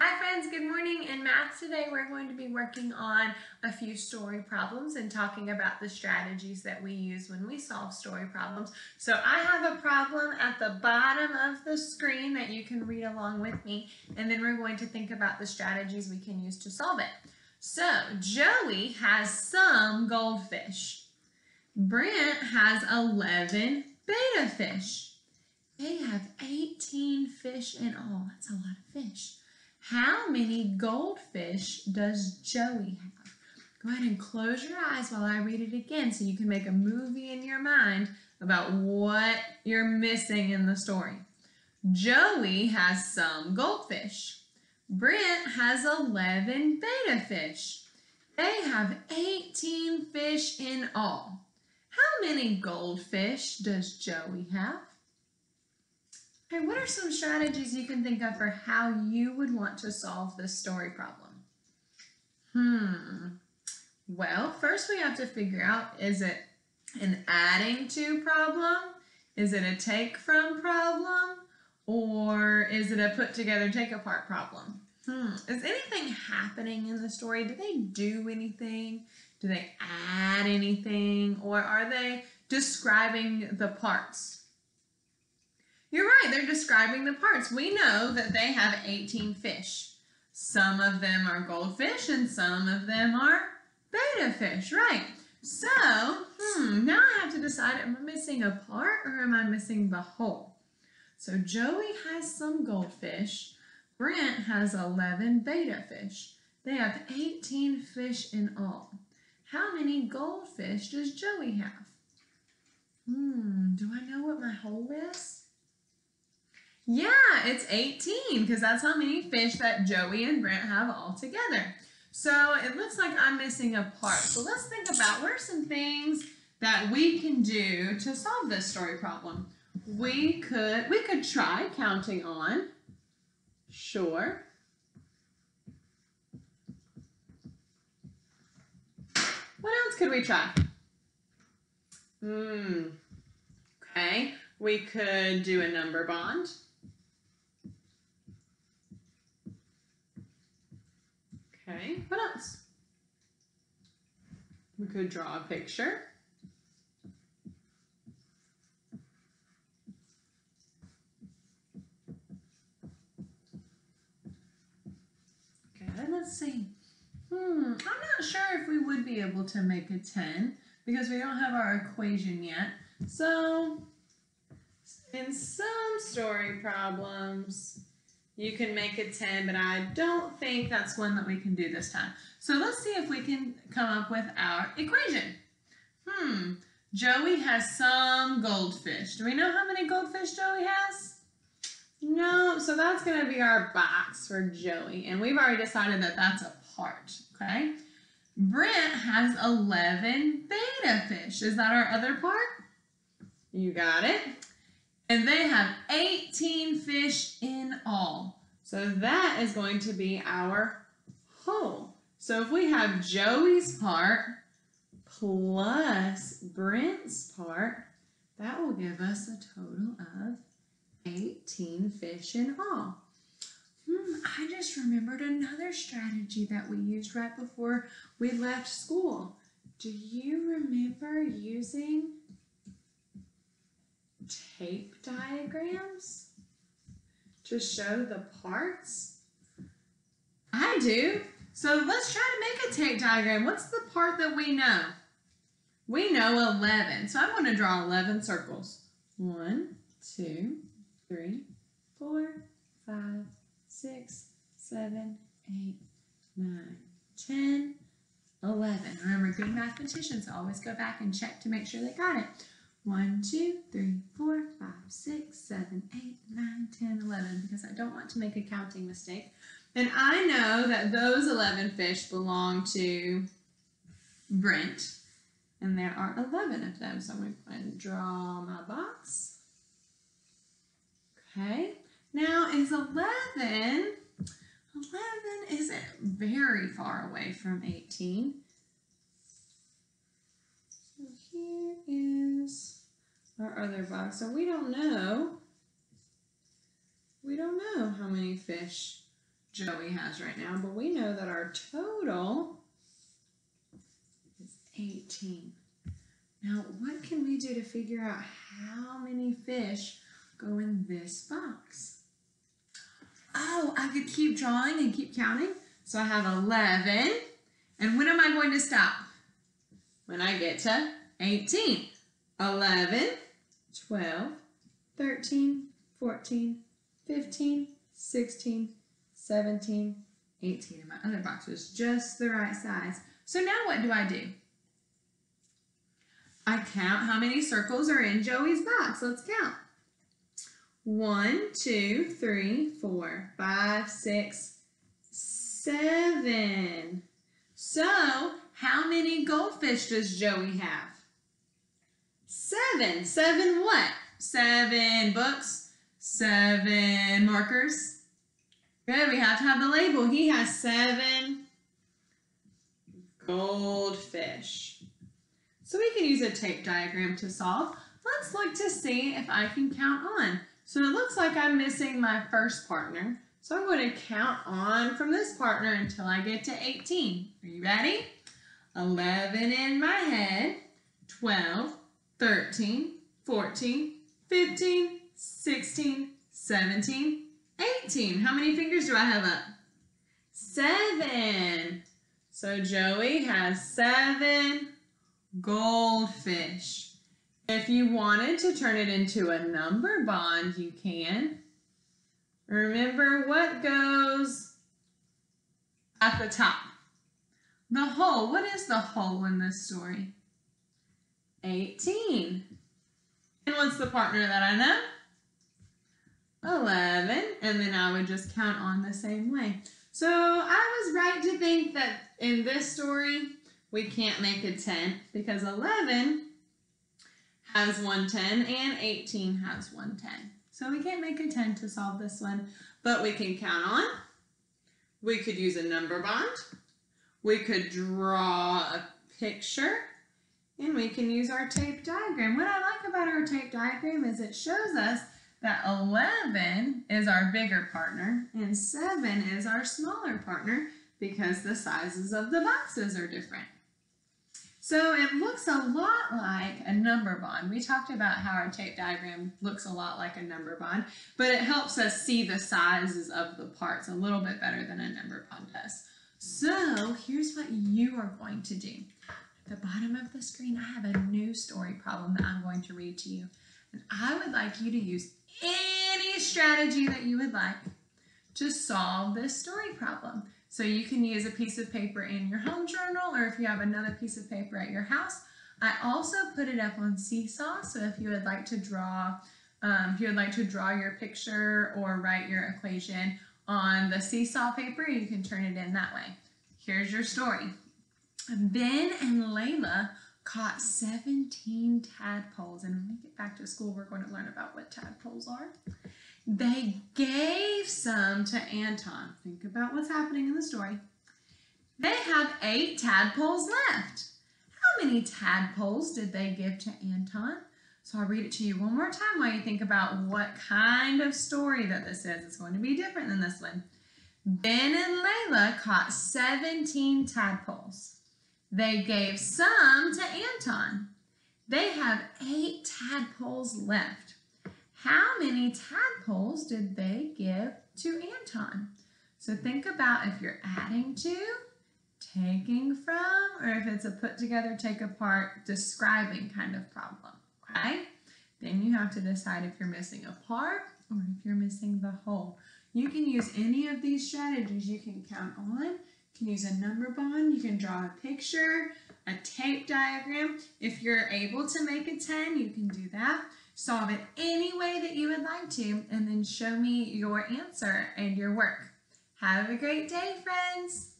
Hi friends, good morning. In math today we're going to be working on a few story problems and talking about the strategies that we use when we solve story problems. So I have a problem at the bottom of the screen that you can read along with me, and then we're going to think about the strategies we can use to solve it. So Joey has some goldfish. Brent has 11 betta fish. They have 18 fish in all. That's a lot of fish. How many goldfish does Joey have? Go ahead and close your eyes while I read it again so you can make a movie in your mind about what you're missing in the story. Joey has some goldfish. Brent has 11 betta fish. They have 18 fish in all. How many goldfish does Joey have? Okay, what are some strategies you can think of for how you would want to solve this story problem? Well, first we have to figure out, is it an adding to problem? Is it a take from problem? Or is it a put together, take apart problem? Is anything happening in the story? Do they do anything? Do they add anything? Or are they describing the parts? You're right, they're describing the parts. We know that they have 18 fish. Some of them are goldfish and some of them are betta fish, right? So, now I have to decide, am I missing a part or am I missing the whole? So Joey has some goldfish. Brent has 11 betta fish. They have 18 fish in all. How many goldfish does Joey have? Do I know what my whole is? Yeah, it's 18 because that's how many fish that Joey and Brent have all together. So it looks like I'm missing a part. So let's think about what are some things that we can do to solve this story problem. We could try counting on. Sure. What else could we try? Okay, we could do a number bond. Okay, what else? We could draw a picture. Okay, let's see. I'm not sure if we would be able to make a 10 because we don't have our equation yet. So, in some story problems, you can make a 10, but I don't think that's one that we can do this time. So let's see if we can come up with our equation. Joey has some goldfish. Do we know how many goldfish Joey has? No, so that's going to be our box for Joey, and we've already decided that that's a part, okay? Brent has 11 betta fish. Is that our other part? You got it. And they have 18 fish in all. So that is going to be our whole. So if we have Joey's part plus Brent's part, that will give us a total of 18 fish in all. I just remembered another strategy that we used right before we left school. Do you remember using tape diagrams to show the parts? I do. So let's try to make a tape diagram. What's the part that we know? We know 11. So I'm going to draw 11 circles. 1, 2, 3, 4, 5, 6, 7, 8, 9, 10, 11. Remember, good mathematicians always go back and check to make sure they got it. 1, 2, 3, 4, 5, 6, 7, 8, 9, 10, 11, because I don't want to make a counting mistake. And I know that those 11 fish belong to Brent, and there are 11 of them. So I'm going to draw my box. Okay, now is 11 isn't very far away from 18. So here is our other box. So we don't know how many fish Joey has right now, but we know that our total is 18. Now, what can we do to figure out how many fish go in this box? Oh, I could keep drawing and keep counting. So I have 11. And when am I going to stop? When I get to 18. 11, 12, 13, 14, 15, 16, 17, 18. And my other box was just the right size. So now what do? I count how many circles are in Joey's box. Let's count. 1, 2, 3, 4, 5, 6, 7. So, how many goldfish does Joey have? 7. 7 what? 7 books, 7 markers. Good, we have to have the label. He has 7 goldfish. So we can use a tape diagram to solve. Let's look to see if I can count on. So it looks like I'm missing my first partner. So I'm going to count on from this partner until I get to 18. Are you ready? 11 in my head, 12, 13, 14, 15, 16, 17, 18. How many fingers do I have up? 7. So Joey has 7 goldfish. If you wanted to turn it into a number bond, you can. Remember what goes at the top? The whole. What is the whole in this story? 18. And what's the partner that I know? 11. And then I would just count on the same way. So I was right to think that in this story, we can't make a 10 because 11 has 110 and 18 has 110. So we can't make a 10 to solve this one, but we can count on. We could use a number bond. We could draw a picture, and we can use our tape diagram. What I like about our tape diagram is it shows us that 11 is our bigger partner and 7 is our smaller partner because the sizes of the boxes are different. So it looks a lot like a number bond. We talked about how our tape diagram looks a lot like a number bond, but it helps us see the sizes of the parts a little bit better than a number bond does. So here's what you are going to do. At the bottom of the screen, I have a new story problem that I'm going to read to you. And I would like you to use any strategy that you would like to solve this story problem. So you can use a piece of paper in your home journal, or if you have another piece of paper at your house. I also put it up on Seesaw, so if you would like to draw, your picture or write your equation on the Seesaw paper, you can turn it in that way. Here's your story. Ben and Layla caught 17 tadpoles, and when we get back to school, we're going to learn about what tadpoles are. They gave some to Anton. Think about what's happening in the story. They have 8 tadpoles left. How many tadpoles did they give to Anton? So I'll read it to you one more time while you think about what kind of story that this is. It's going to be different than this one. Ben and Layla caught 17 tadpoles. They gave some to Anton. They have 8 tadpoles left. How many tadpoles did they give to Anton? So think about if you're adding to, taking from, or if it's a put together, take apart, describing kind of problem, okay? Then you have to decide if you're missing a part or if you're missing the whole. You can use any of these strategies. You can count on, you can use a number bond, you can draw a picture, a tape diagram. If you're able to make a 10, you can do that. Solve it any way that you would like to, and then show me your answer and your work. Have a great day, friends.